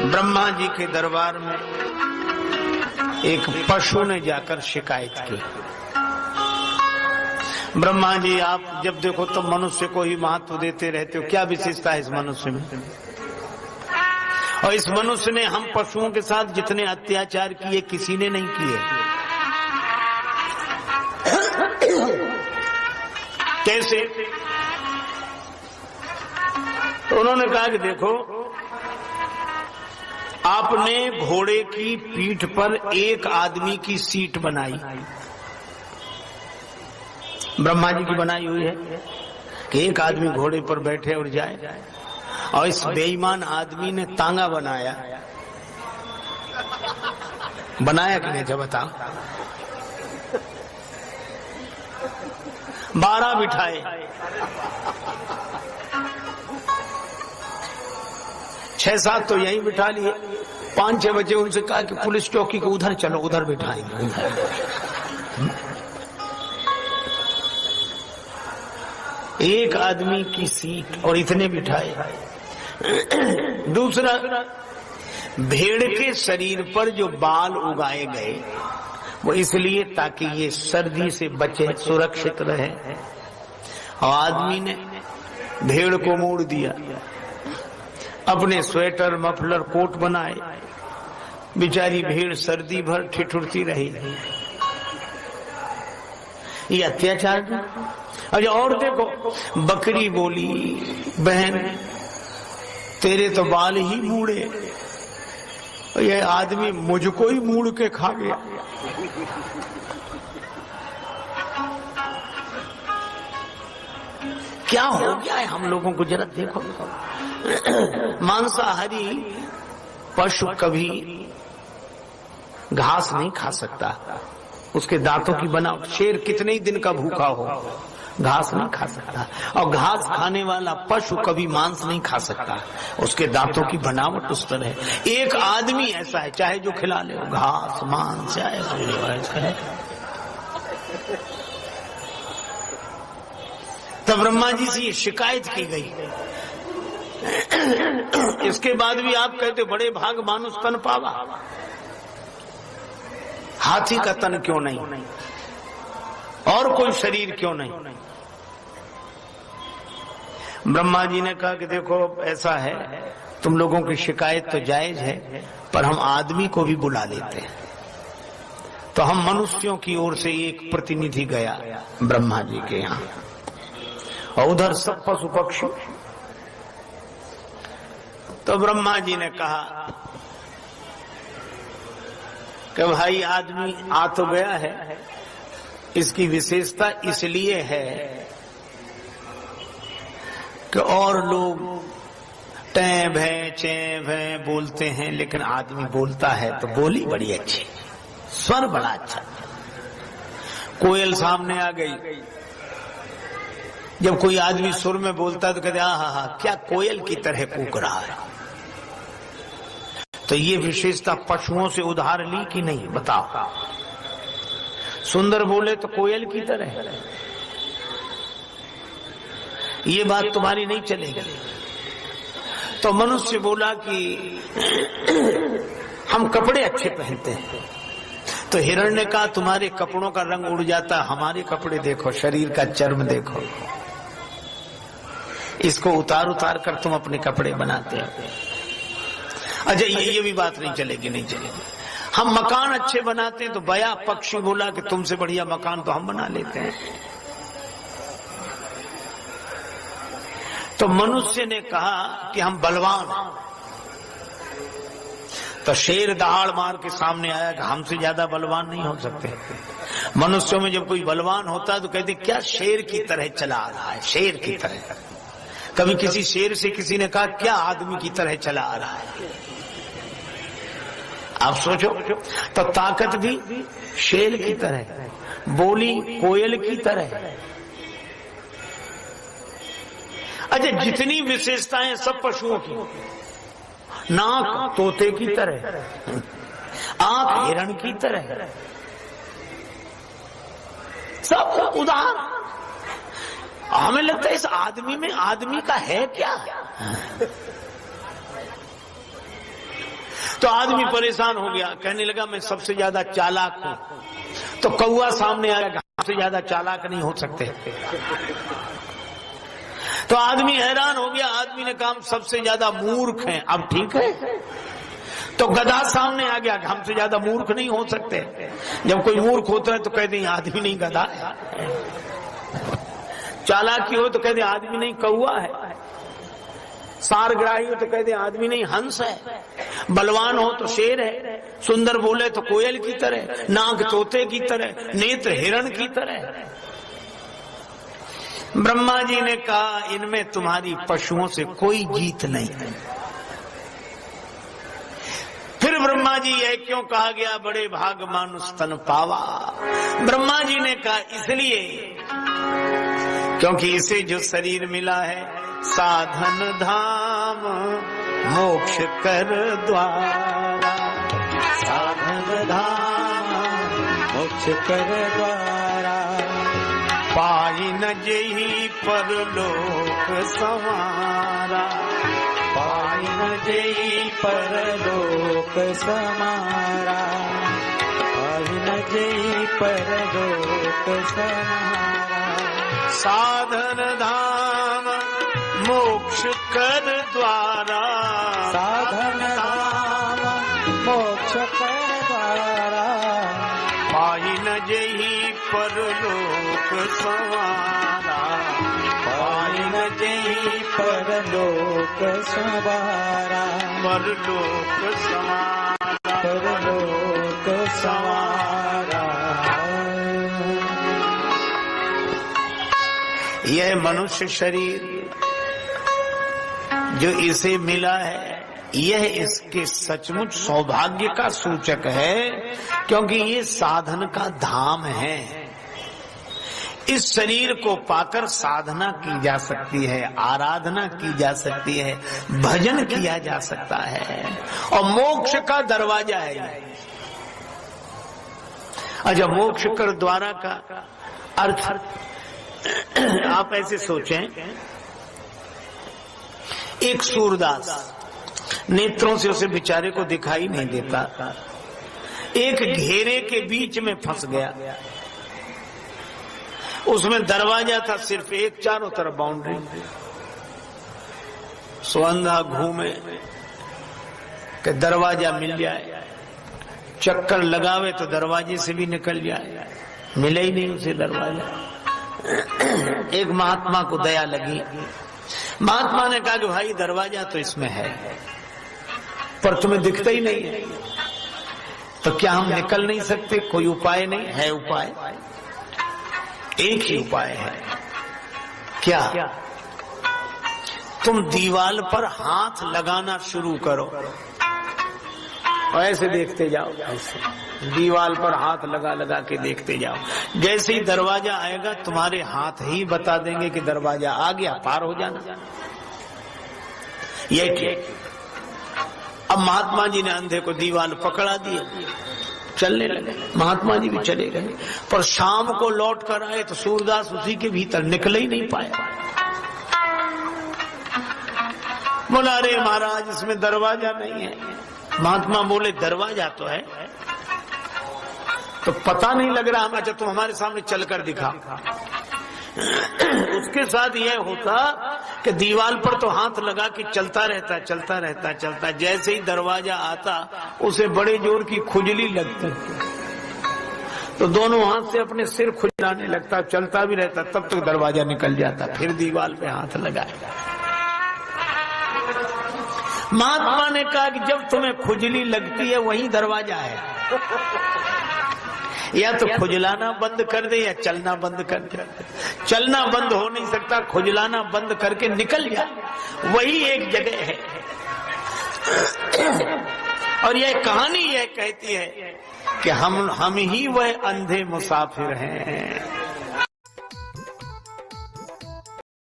ब्रह्मा जी के दरबार में एक पशु ने जाकर शिकायत की, ब्रह्मा जी आप जब देखो तो मनुष्य को ही महत्व देते रहते हो, क्या विशेषता है इस मनुष्य में? और इस मनुष्य ने हम पशुओं के साथ जितने अत्याचार किए किसी ने नहीं किए। कैसे? तो उन्होंने कहा कि देखो, आपने घोड़े की पीठ पर एक आदमी की सीट बनाई, ब्रह्मा जी की बनाई हुई है कि एक आदमी घोड़े पर बैठे और जाए, और इस बेईमान आदमी ने तांगा बनाया कि नहीं? जब बताओ, 12 बिठाए, 6-7 तो यहीं बिठा लिए, 5-6 बजे उनसे कहा कि पुलिस चौकी को उधर चलो, उधर बिठाएंगे। एक आदमी की सीट और इतने बिठाए। दूसरा, भेड़ के शरीर पर जो बाल उगाए गए वो इसलिए ताकि ये सर्दी से बचे, सुरक्षित रहे, और आदमी ने भेड़ को मोड़ दिया, अपने स्वेटर मफलर कोट बनाए, बेचारी भेड़ सर्दी भर ठिठुरती रही। ये अत्याचार। अच्छा, और देखो, बकरी बोली बहन तेरे तो बाल ही मूड़े, ये आदमी मुझको ही मूड़ के खा गया। क्या हो गया है हम लोगों को, जरा देखो। मांसाहारी पशु कभी घास नहीं खा सकता, उसके दांतों की बनावट। शेर कितने ही दिन का भूखा हो घास नहीं खा सकता, और घास खाने वाला पशु कभी मांस नहीं खा सकता, उसके दांतों की बनावट उस तरह। एक आदमी ऐसा है, चाहे जो खिला ले घास मांस, चाहे है। तब ब्रह्मा जी से ये शिकायत की गई। इसके बाद भी आप कहते बड़े भाग मानुष तन पावा, हाथी का तन क्यों नहीं, और कोई शरीर क्यों नहीं? ब्रह्मा जी ने कहा कि देखो ऐसा है, तुम लोगों की शिकायत तो जायज है, पर हम आदमी को भी बुला लेते हैं। तो हम मनुष्यों की ओर से एक प्रतिनिधि गया ब्रह्मा जी के यहाँ, और उधर सब पशु पक्षी। तो ब्रह्मा जी ने कहा कि भाई आदमी आ तो गया है, इसकी विशेषता इसलिए है कि और लोग टैं भैं चैं भैं बोलते हैं, लेकिन आदमी बोलता है तो बोली बड़ी अच्छी, स्वर बड़ा अच्छा। कोयल सामने आ गई, जब कोई आदमी सुर में बोलता तो कहते हा, क्या कोयल की तरह कूक रहा है। तो ये विशेषता पशुओं से उधार ली कि नहीं, बताओ? सुंदर बोले तो कोयल की तरह, ये बात तुम्हारी नहीं चलेगी। तो मनुष्य बोला कि हम कपड़े अच्छे पहनते हैं। तो हिरण ने कहा तुम्हारे कपड़ों का रंग उड़ जाता, हमारे कपड़े देखो, शरीर का चर्म देखो, इसको उतार उतार कर तुम अपने कपड़े बनाते हो। अच्छा, ये भी बात नहीं चलेगी, नहीं चलेगी। हम मकान अच्छे बनाते हैं, तो बया पक्षी बोला कि तुमसे बढ़िया मकान तो हम बना लेते हैं। तो मनुष्य ने कहा कि हम बलवान हैं। तो शेर दहाड़ मार के सामने आया कि हमसे ज्यादा बलवान नहीं हो सकते। मनुष्यों में जब कोई बलवान होता है तो कहते क्या शेर की तरह चला आ रहा है, शेर की तरह। कभी किसी शेर से किसी ने कहा क्या आदमी की तरह चला आ रहा है। आप सोचो, तो ताकत भी शेर की तरह, बोली कोयल की तरह। अच्छा, जितनी विशेषताएं सब पशुओं की, नाक तोते की तरह, आंख हिरण की तरह, सब उदाहरण। हमें लगता है इस आदमी में आदमी का है क्या? तो आदमी परेशान हो गया, कहने लगा मैं सबसे ज्यादा चालाक हूं। तो कौआ सामने आ गया, हमसे ज्यादा चालाक नहीं हो सकते। तो आदमी हैरान हो गया, आदमी ने कहा हम सबसे ज्यादा मूर्ख हैं। अब ठीक है। तो गधा सामने आ गया, हमसे ज्यादा मूर्ख नहीं हो सकते। जब कोई मूर्ख होता है तो कहते हैं आदमी नहीं गधा है। चालाकी हो तो कहते आदमी नहीं कौआ है। सारग्राही हो तो कहते आदमी नहीं हंस है। बलवान हो तो शेर है। सुंदर बोले तो कोयल की तरह, नाक तोते की तरह, नेत्र हिरण की तरह। ब्रह्मा जी ने कहा इनमें तुम्हारी पशुओं से कोई जीत नहीं है। फिर ब्रह्मा जी यह क्यों कहा गया बड़े भाग मानुष तन पावा? ब्रह्मा जी ने कहा इसलिए क्योंकि इसे जो शरीर मिला है साधन धाम मोक्ष कर द्वारा, साधन धाम मोक्ष कर द्वारा, पाई न जेहि परलोक समारा, पाई न जेहि परलोक समारा, पाई न जेहि परलोक समारा, साधन धाम मोक्ष कर द्वारा, साधन धाम मोक्ष कर द्वारा, पाई न जेहि परलोक समारा, पाई न जेहि परलोक समारा, परलोक समारा, परलोक समारा। यह मनुष्य शरीर जो इसे मिला है यह इसके सचमुच सौभाग्य का सूचक है, क्योंकि ये साधन का धाम है। इस शरीर को पाकर साधना की जा सकती है, आराधना की जा सकती है, भजन किया जा सकता है और मोक्ष का दरवाजा है। अच्छा, मोक्ष कर द्वारा का अर्थ आप ऐसे सोचें, एक सूरदास नेत्रों से उसे बेचारे को दिखाई नहीं देता, एक घेरे के बीच में फंस गया। उसमें दरवाजा था सिर्फ एक, चारों तरफ बाउंड्री। सुअंधा घूमे कि दरवाजा मिल जाए, चक्कर लगावे तो दरवाजे से भी निकल जाए, मिले ही नहीं उसे दरवाजा। एक महात्मा को दया लगी, महात्मा ने कहा कि भाई दरवाजा तो इसमें है पर तुम्हें दिखता ही नहीं है, तो क्या हम निकल नहीं सकते? कोई उपाय नहीं है? उपाय एक ही उपाय है। क्या? तुम दीवाल पर हाथ लगाना शुरू करो और ऐसे देखते जाओ, ऐसे दीवाल पर हाथ लगा लगा के देखते जाओ। जैसे ही दरवाजा आएगा तुम्हारे हाथ ही बता देंगे कि दरवाजा आ गया, पार हो जाना। ये क्या? अब महात्मा जी ने अंधे को दीवाल पकड़ा दिया, चलने लगे। महात्मा जी भी चले गए, पर शाम को लौट कर आए तो सूरदास उसी के भीतर निकल ही नहीं पाया। बोला अरे महाराज इसमें दरवाजा नहीं है। महात्मा बोले दरवाजा तो है, तो पता नहीं लग रहा। अच्छा तुम हमारे सामने चलकर दिखा। उसके साथ यह होता कि दीवार पर तो हाथ लगा के चलता रहता, चलता रहता, चलता। जैसे ही दरवाजा आता उसे बड़े जोर की खुजली लगती, तो दोनों हाथ से अपने सिर खुजलाने लगता, चलता भी रहता, तब तक दरवाजा निकल जाता। फिर दीवार पे हाथ लगाएगा। महात्मा ने कहा कि जब तुम्हें खुजली लगती है वही दरवाजा है। या तो खुजलाना बंद कर दे या चलना बंद कर दे। चलना बंद हो नहीं सकता, खुजलाना बंद करके निकल जा, वही एक जगह है। और यह कहानी यह कहती है कि हम ही वह अंधे मुसाफिर हैं